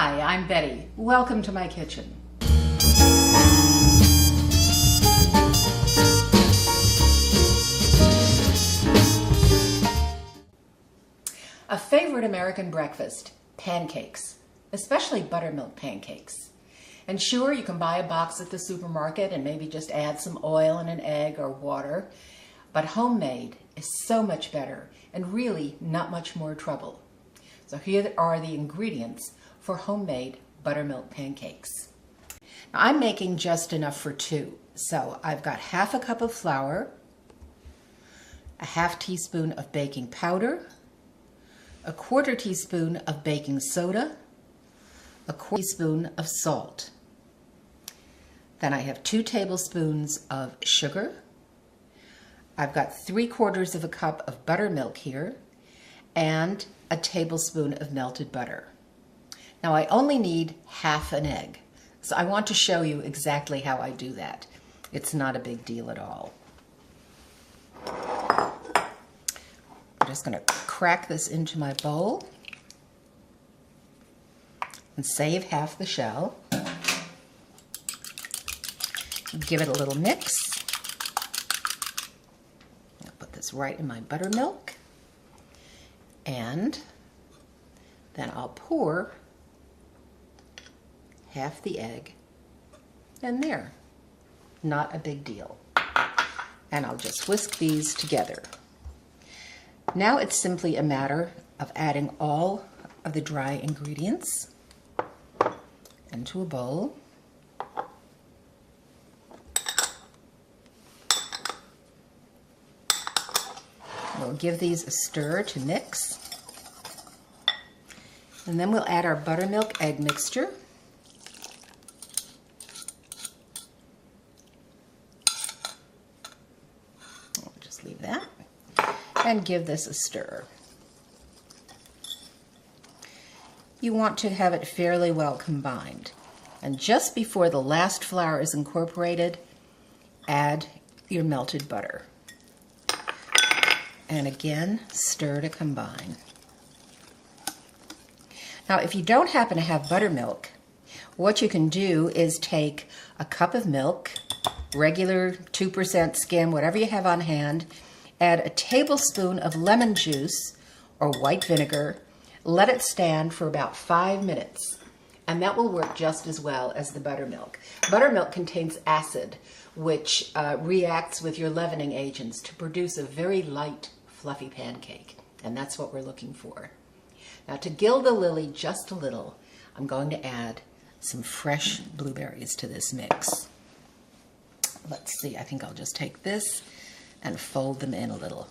Hi, I'm Betty. Welcome to my kitchen. A favorite American breakfast, pancakes, especially buttermilk pancakes. And sure, you can buy a box at the supermarket and maybe just add some oil and an egg or water, but homemade is so much better and really not much more trouble. So here are the ingredients for homemade buttermilk pancakes. Now, I'm making just enough for two. So I've got half a cup of flour, a half teaspoon of baking powder, a quarter teaspoon of baking soda, a quarter teaspoon of salt. Then I have 2 tablespoons of sugar. I've got 3/4 of a cup of buttermilk here and a tablespoon of melted butter. Now I only need half an egg, so I want to show you exactly how I do that. It's not a big deal at all. I'm just going to crack this into my bowl and save half the shell. Give it a little mix. I'll put this right in my buttermilk, and then I'll pour half the egg in there. Not a big deal. And I'll just whisk these together. Now it's simply a matter of adding all of the dry ingredients into a bowl. We'll give these a stir to mix. And then we'll add our buttermilk egg mixture. I'll just leave that. And give this a stir. You want to have it fairly well combined. And just before the last flour is incorporated, add your melted butter. And again, stir to combine. Now, if you don't happen to have buttermilk, what you can do is take a cup of milk, regular 2% skim, whatever you have on hand, add a tablespoon of lemon juice or white vinegar, let it stand for about 5 minutes, and that will work just as well as the buttermilk. Buttermilk contains acid, which reacts with your leavening agents to produce a very light, fluffy pancake, and that's what we're looking for. Now, to gild the lily just a little, I'm going to add some fresh blueberries to this mix. Let's see, I think I'll just take this and fold them in a little.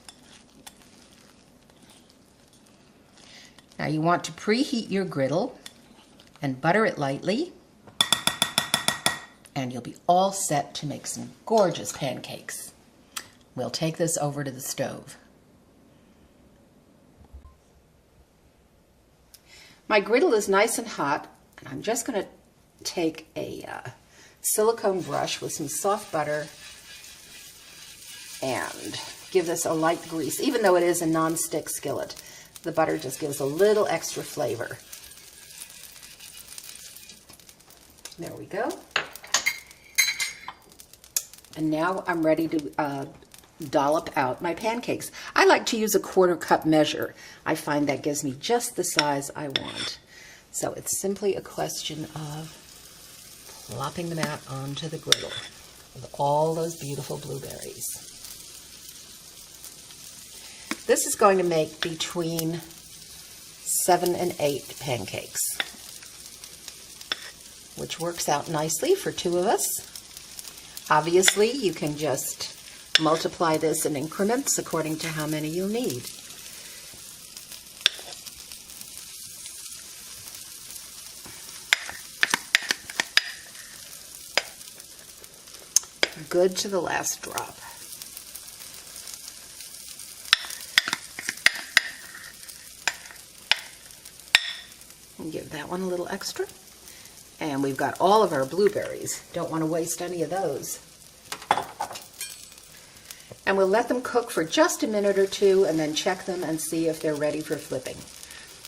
Now you want to preheat your griddle and butter it lightly, and you'll be all set to make some gorgeous pancakes. We'll take this over to the stove. My griddle is nice and hot, and I'm just going to take a silicone brush with some soft butter and give this a light grease. Even though it is a non-stick skillet, the butter just gives a little extra flavor. There we go. And now I'm ready to dollop out my pancakes. I like to use a 1/4 cup measure. I find that gives me just the size I want. So it's simply a question of plopping them out onto the griddle with all those beautiful blueberries. This is going to make between 7 and 8 pancakes, which works out nicely for 2 of us. Obviously, you can just multiply this in increments according to how many you'll need. Good to the last drop. And give that one a little extra. And we've got all of our blueberries. Don't want to waste any of those. And we'll let them cook for just a minute or two and then check them and see if they're ready for flipping.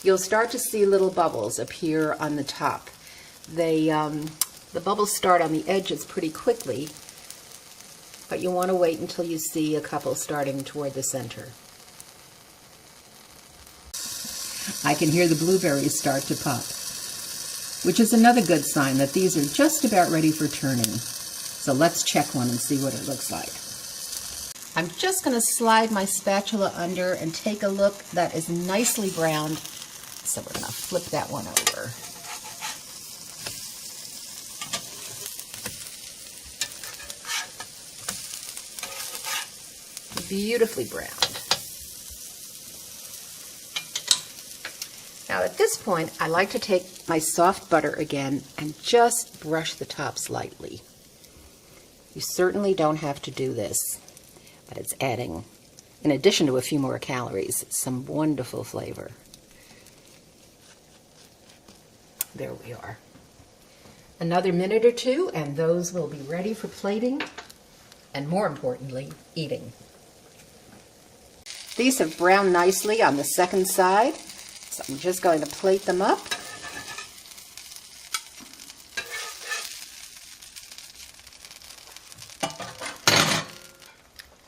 you'll start to see little bubbles appear on the top. The bubbles start on the edges pretty quickly, but you want to wait until you see a couple starting toward the center. I can hear the blueberries start to pop, which is another good sign that these are just about ready for turning. So let's check one and see what it looks like. I'm just going to slide my spatula under and take a look. That is nicely browned. So we're going to flip that one over. Beautifully browned. Now at this point, I like to take my soft butter again and just brush the tops lightly. You certainly don't have to do this, but it's adding, in addition to a few more calories, some wonderful flavor. There we are. Another minute or two and those will be ready for plating and, more importantly, eating. These have browned nicely on the second side, so I'm just going to plate them up.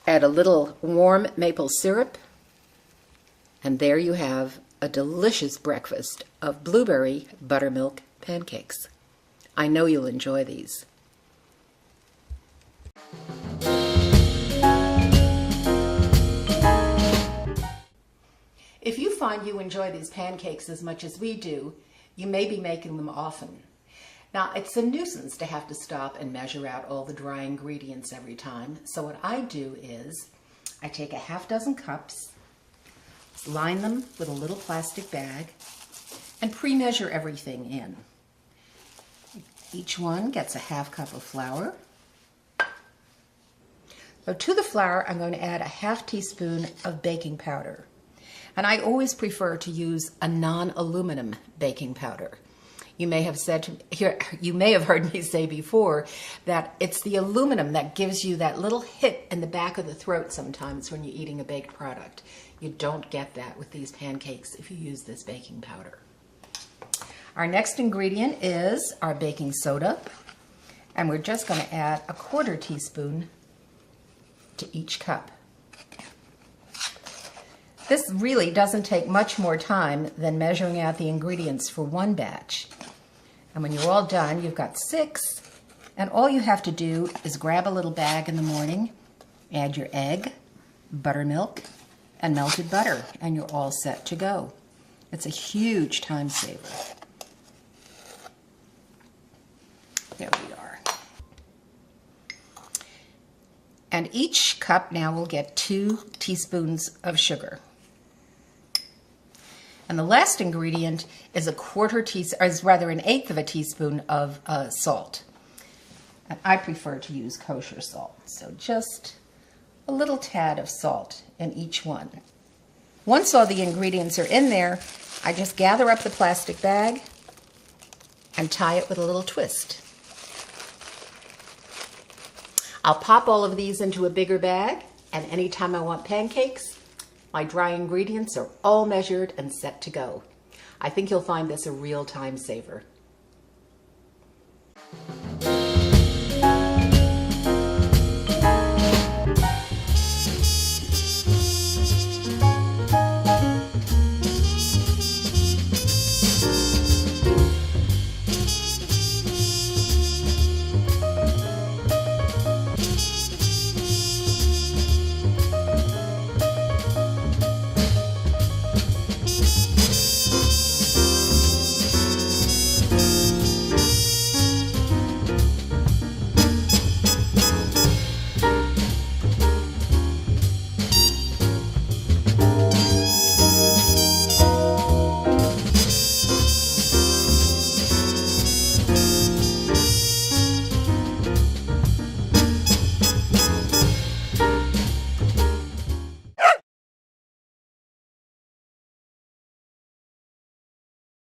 Add a little warm maple syrup, and there you have a delicious breakfast of blueberry buttermilk pancakes. I know you'll enjoy these. If you find you enjoy these pancakes as much as we do, you may be making them often. Now, it's a nuisance to have to stop and measure out all the dry ingredients every time. So what I do is I take a half dozen cups, line them with a little plastic bag, and pre-measure everything in. Each one gets a half cup of flour. So to the flour, I'm going to add a half teaspoon of baking powder. And I always prefer to use a non-aluminum baking powder. You may have heard me say before that it's the aluminum that gives you that little hit in the back of the throat sometimes when you're eating a baked product. You don't get that with these pancakes if you use this baking powder. Our next ingredient is our baking soda, and we're just going to add a quarter teaspoon to each cup. This really doesn't take much more time than measuring out the ingredients for one batch. And when you're all done, you've got 6, and all you have to do is grab a little bag in the morning, add your egg, buttermilk, and melted butter, and you're all set to go. It's a huge time saver. There we are. And each cup now will get 2 teaspoons of sugar. And the last ingredient is an eighth of a teaspoon of salt. And I prefer to use kosher salt, so just a little tad of salt in each one. Once all the ingredients are in there, I just gather up the plastic bag and tie it with a little twist. I'll pop all of these into a bigger bag, and anytime I want pancakes, my dry ingredients are all measured and set to go. I think you'll find this a real time saver.